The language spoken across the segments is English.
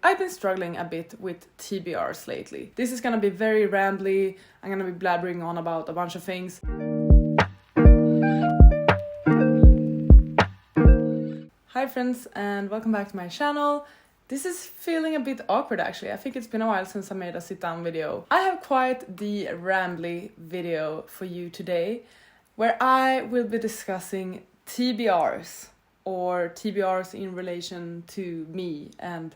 I've been struggling a bit with TBRs lately. This is gonna be very rambly. I'm gonna be blabbering on about a bunch of things. Hi friends, and welcome back to my channel. This is feeling a bit awkward actually. I think it's been a while since I made a sit-down video. I have quite the rambly video for you today, where I will be discussing TBRs, or TBRs in relation to me and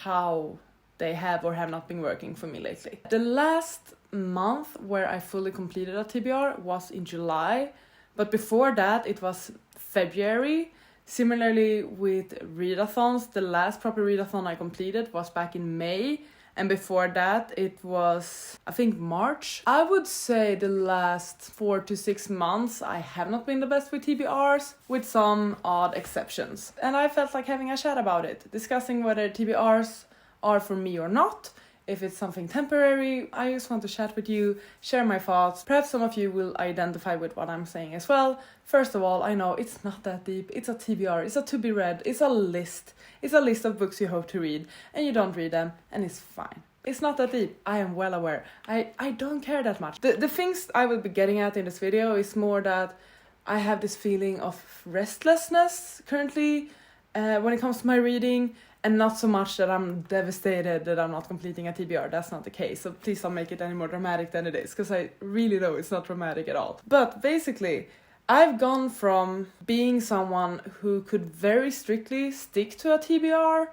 how they have or have not been working for me lately. The last month where I fully completed a TBR was in July, but before that it was February. Similarly with readathons, the last proper readathon I completed was back in May, and before that it was, I think, March. I would say the last 4 to 6 months I have not been the best with TBRs, with some odd exceptions. And I felt like having a chat about it, discussing whether TBRs are for me or not. If it's something temporary, I just want to chat with you, share my thoughts. Perhaps some of you will identify with what I'm saying as well. First of all, I know it's not that deep. It's a TBR, it's a to be read, it's a list. It's a list of books you hope to read, and you don't read them, and it's fine. It's not that deep, I am well aware. I don't care that much. The things I will be getting at in this video is more that I have this feeling of restlessness currently when it comes to my reading. And not so much that I'm devastated that I'm not completing a TBR, that's not the case. So please don't make it any more dramatic than it is, because I really know it's not dramatic at all. But basically, I've gone from being someone who could very strictly stick to a TBR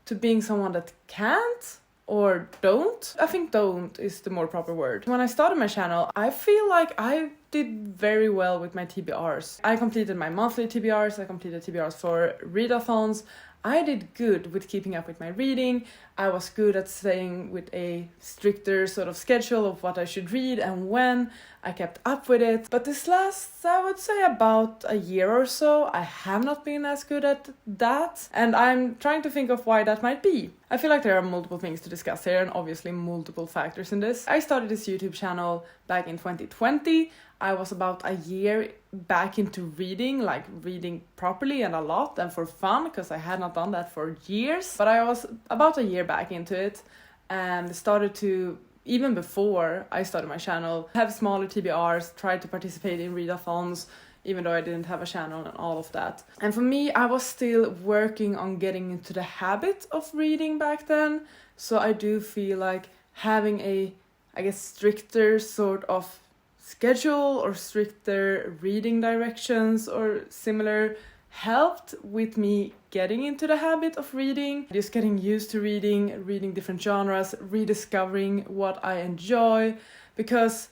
to being someone that can't or don't. I think don't is the more proper word. When I started my channel, I feel like I did very well with my TBRs. I completed my monthly TBRs, I completed TBRs for readathons. I did good with keeping up with my reading. I was good at staying with a stricter sort of schedule of what I should read and when. I kept up with it. But this last, I would say, about a year or so, I have not been as good at that. And I'm trying to think of why that might be. I feel like there are multiple things to discuss here, and obviously multiple factors in this. I started this YouTube channel back in 2020. I was about a year back into reading, like reading properly and a lot and for fun, because I had not done that for years. But I was about a year back into it and started to, even before I started my channel, have smaller TBRs, tried to participate in readathons, even though I didn't have a channel and all of that. And for me, I was still working on getting into the habit of reading back then. So I do feel like having a, I guess, stricter sort of schedule or stricter reading directions or similar helped with me getting into the habit of reading, just getting used to reading different genres, rediscovering what I enjoy, because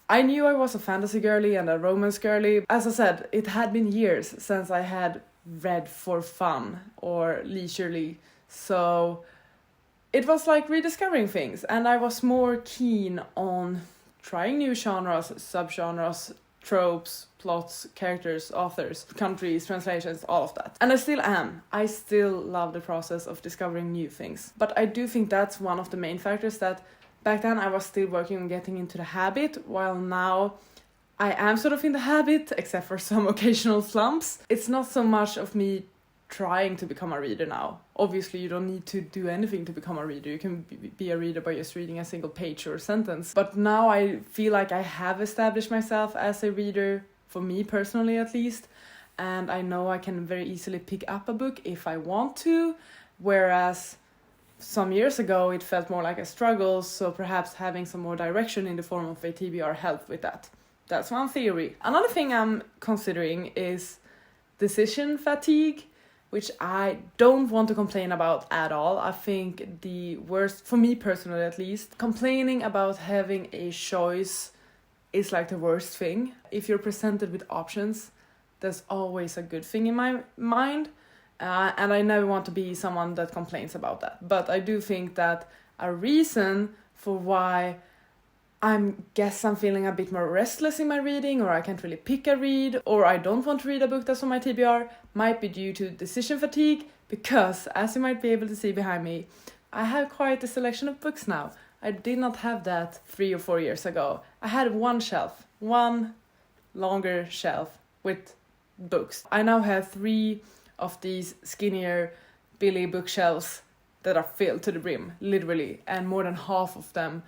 I knew I was a fantasy girly and a romance girly. As I said, it had been years since I had read for fun or leisurely, so it was like rediscovering things, and I was more keen on trying new genres, subgenres, tropes, plots, characters, authors, countries, translations, all of that. And I still am. I still love the process of discovering new things. But I do think that's one of the main factors, that back then I was still working on getting into the habit, while now I am sort of in the habit, except for some occasional slumps. It's not so much of me trying to become a reader now. Obviously, you don't need to do anything to become a reader. You can be a reader by just reading a single page or sentence. But now I feel like I have established myself as a reader, for me personally at least, and I know I can very easily pick up a book if I want to, whereas some years ago it felt more like a struggle, so perhaps having some more direction in the form of a TBR helped with that. That's one theory. Another thing I'm considering is decision fatigue, which I don't want to complain about at all. I think the worst, for me personally at least, complaining about having a choice is like the worst thing. If you're presented with options, there's always a good thing in my mind. And I never want to be someone that complains about that. But I do think that a reason for why I'm feeling a bit more restless in my reading, or I can't really pick a read, or I don't want to read a book that's on my TBR, might be due to decision fatigue, because, as you might be able to see behind me, I have quite a selection of books now. I did not have that 3 or 4 years ago. I had one longer shelf with books. I now have 3 of these skinnier Billy bookshelves that are filled to the brim, literally, and more than half of them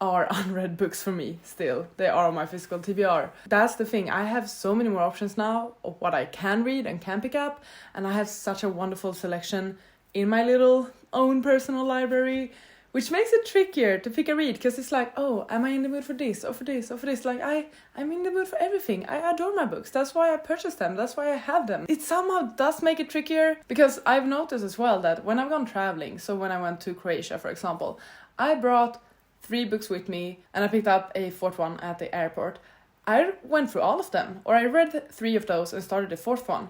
are unread books for me still. They are on my physical TBR. That's the thing, I have so many more options now of what I can read and can pick up, and I have such a wonderful selection in my little own personal library, which makes it trickier to pick a read, because it's like, oh, am I in the mood for this or for this or for this? Like, I'm in the mood for everything. I adore my books. That's why I purchased them. That's why I have them. It somehow does make it trickier, because I've noticed as well that when I've gone traveling, so when I went to Croatia, for example, I brought 3 books with me, and I picked up a 4th one at the airport. I went through all of them, or I read 3 of those and started the 4th one.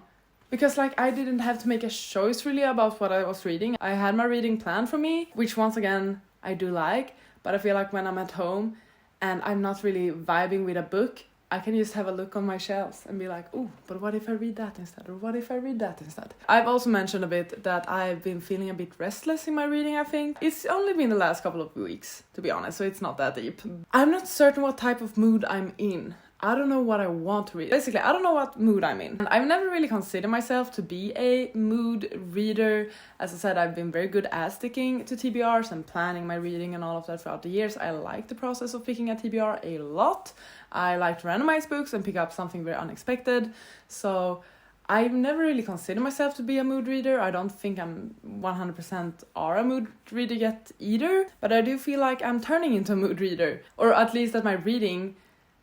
Because like I didn't have to make a choice really about what I was reading. I had my reading planned for me, which once again I do like, but I feel like when I'm at home and I'm not really vibing with a book, I can just have a look on my shelves and be like, oh, but what if I read that instead? Or what if I read that instead? I've also mentioned a bit that I've been feeling a bit restless in my reading, I think. It's only been the last couple of weeks, to be honest, so it's not that deep. I'm not certain what type of mood I'm in. I don't know what I want to read. Basically, I don't know what mood I'm in. And I've never really considered myself to be a mood reader. As I said, I've been very good at sticking to TBRs and planning my reading and all of that throughout the years. I like the process of picking a TBR a lot. I like to randomize books and pick up something very unexpected. So I've never really considered myself to be a mood reader. I don't think I'm 100% are a mood reader yet either. But I do feel like I'm turning into a mood reader. Or at least that my reading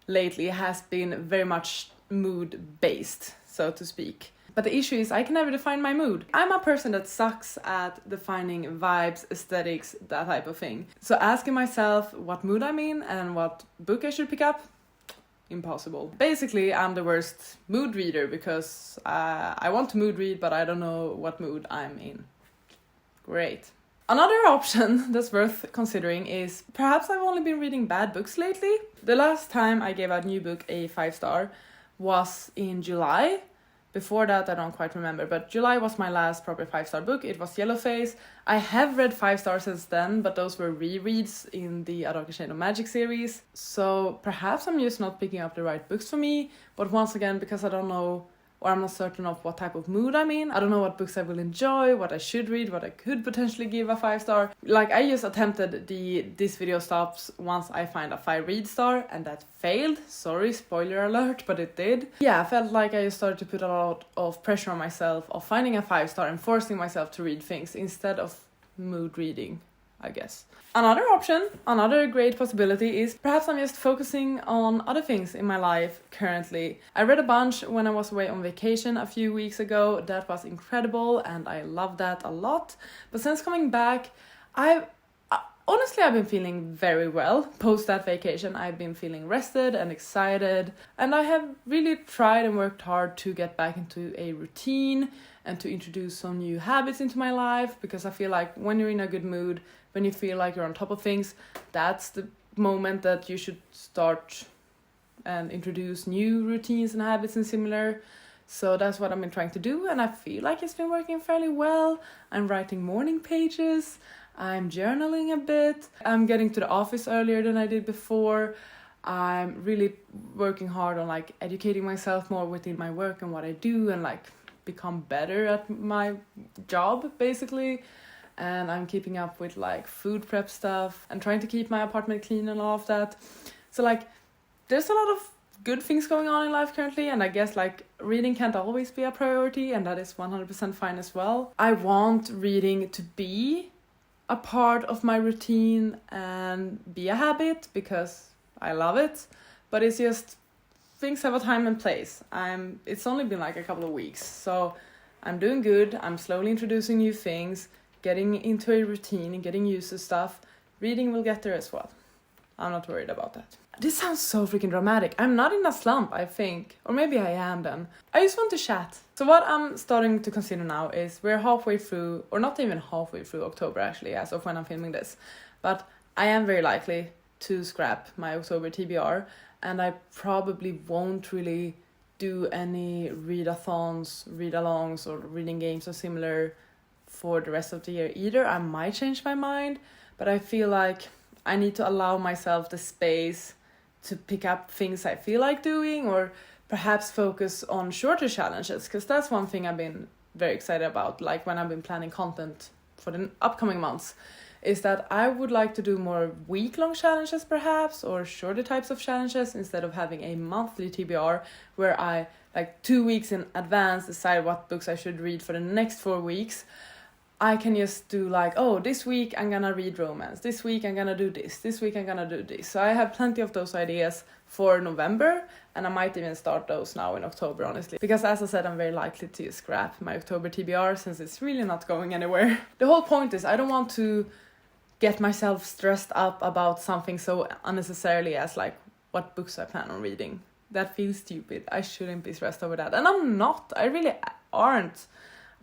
lately has been very much mood based, so to speak. But the issue is I can never define my mood. I'm a person that sucks at defining vibes, aesthetics, that type of thing. So asking myself what mood I'm in and what book I should pick up, impossible. Basically, I'm the worst mood reader because I want to mood read, but I don't know what mood I'm in. Great. Another option that's worth considering is perhaps I've only been reading bad books lately. The last time I gave a new book a 5-star was in July. Before that, I don't quite remember, but July was my last proper 5-star book. It was Yellowface. I have read 5 stars since then, but those were rereads in the A Darker Shade of Magic series. So perhaps I'm just not picking up the right books for me, but once again, because I don't know, or I'm not certain of what type of mood I'm in. I don't know what books I will enjoy, what I should read, what I could potentially give a 5-star. Like, I just attempted this video stops once I find a 5 read star, and that failed. Sorry, spoiler alert, but it did. Yeah, I felt like I just started to put a lot of pressure on myself of finding a 5-star and forcing myself to read things instead of mood reading, I guess. Another option, another great possibility is perhaps I'm just focusing on other things in my life currently. I read a bunch when I was away on vacation a few weeks ago. That was incredible and I loved that a lot. But since coming back, honestly, I've been feeling very well. Post that vacation, I've been feeling rested and excited. And I have really tried and worked hard to get back into a routine and to introduce some new habits into my life, because I feel like when you're in a good mood, when you feel like you're on top of things, that's the moment that you should start and introduce new routines and habits and similar. So that's what I've been trying to do, and I feel like it's been working fairly well. I'm writing morning pages, I'm journaling a bit, I'm getting to the office earlier than I did before. I'm really working hard on like educating myself more within my work and what I do, and like become better at my job basically. And I'm keeping up with like food prep stuff and trying to keep my apartment clean and all of that. So like there's a lot of good things going on in life currently, and I guess like reading can't always be a priority, and that is 100% fine as well. I want reading to be a part of my routine and be a habit because I love it, but it's just things have a time and place. It's only been like a couple of weeks, so I'm doing good. I'm slowly introducing new things, getting into a routine and getting used to stuff. Reading will get there as well. I'm not worried about that. This sounds so freaking dramatic. I'm not in a slump, I think. Or maybe I am then. I just want to chat. So what I'm starting to consider now is we're halfway through, or not even halfway through October actually, as of when I'm filming this. But I am very likely to scrap my October TBR, and I probably won't really do any readathons, read-alongs, or reading games or similar for the rest of the year either. I might change my mind, but I feel like I need to allow myself the space to pick up things I feel like doing, or perhaps focus on shorter challenges, because that's one thing I've been very excited about, like when I've been planning content for the upcoming months is that I would like to do more week-long challenges perhaps, or shorter types of challenges, instead of having a monthly TBR where I, like 2 weeks in advance, decide what books I should read for the next 4 weeks. I can just do like, oh, this week I'm gonna read romance, this week I'm gonna do this week I'm gonna do this. So I have plenty of those ideas for November, and I might even start those now in October, honestly. Because as I said, I'm very likely to scrap my October TBR since it's really not going anywhere. The whole point is I don't want to get myself stressed up about something so unnecessarily as like what books I plan on reading. That feels stupid. I shouldn't be stressed over that. And I'm not. I really aren't.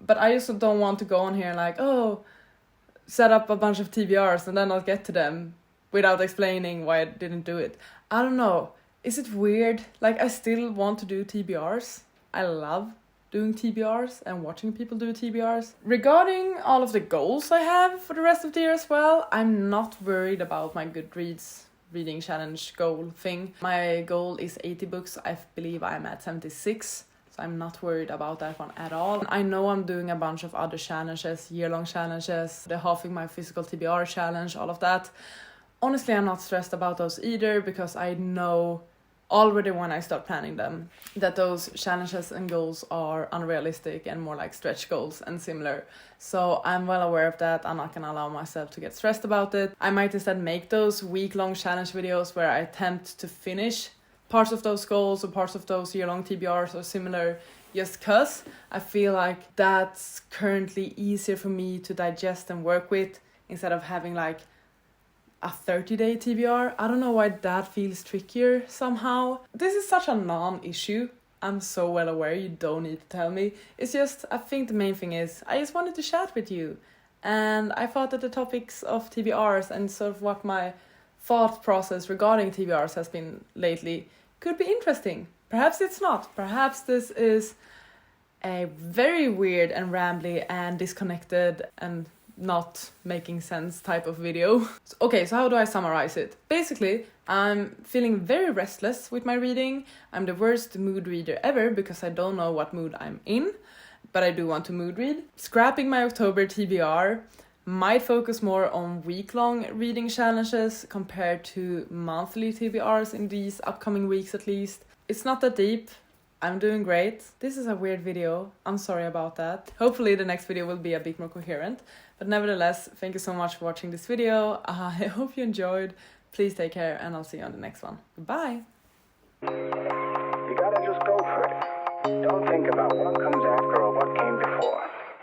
But I also don't want to go on here like, oh, set up a bunch of TBRs and then not get to them without explaining why I didn't do it. I don't know. Is it weird? Like, I still want to do TBRs. I love doing TBRs and watching people do TBRs. Regarding all of the goals I have for the rest of the year as well, I'm not worried about my Goodreads reading challenge goal thing. My goal is 80 books. I believe I'm at 76. So I'm not worried about that one at all. I know I'm doing a bunch of other challenges, year-long challenges, the halving my physical TBR challenge, all of that. Honestly, I'm not stressed about those either, because I know already when I start planning them that those challenges and goals are unrealistic and more like stretch goals and similar. So I'm well aware of that. I'm not gonna allow myself to get stressed about it. I might instead make those week-long challenge videos where I attempt to finish parts of those goals or parts of those year-long TBRs or similar, just cause I feel like that's currently easier for me to digest and work with instead of having like a 30-day TBR. I don't know why that feels trickier somehow. This is such a non-issue. I'm so well aware, you don't need to tell me. It's just, I think the main thing is, I just wanted to chat with you. And I thought that the topics of TBRs and sort of what my thought process regarding TBRs has been lately could be interesting. Perhaps it's not. Perhaps this is a very weird and rambly and disconnected and not making sense type of video. Okay, so how do I summarize it? Basically, I'm feeling very restless with my reading. I'm the worst mood reader ever because I don't know what mood I'm in, but I do want to mood read. Scrapping my October TBR, might focus more on week-long reading challenges compared to monthly TBRs in these upcoming weeks at least. It's not that deep. I'm doing great. This is a weird video. I'm sorry about that. Hopefully the next video will be a bit more coherent. But nevertheless, thank you so much for watching this video. I hope you enjoyed. Please take care and I'll see you on the next one. Goodbye. You gotta just go for it. Don't think about what comes after all.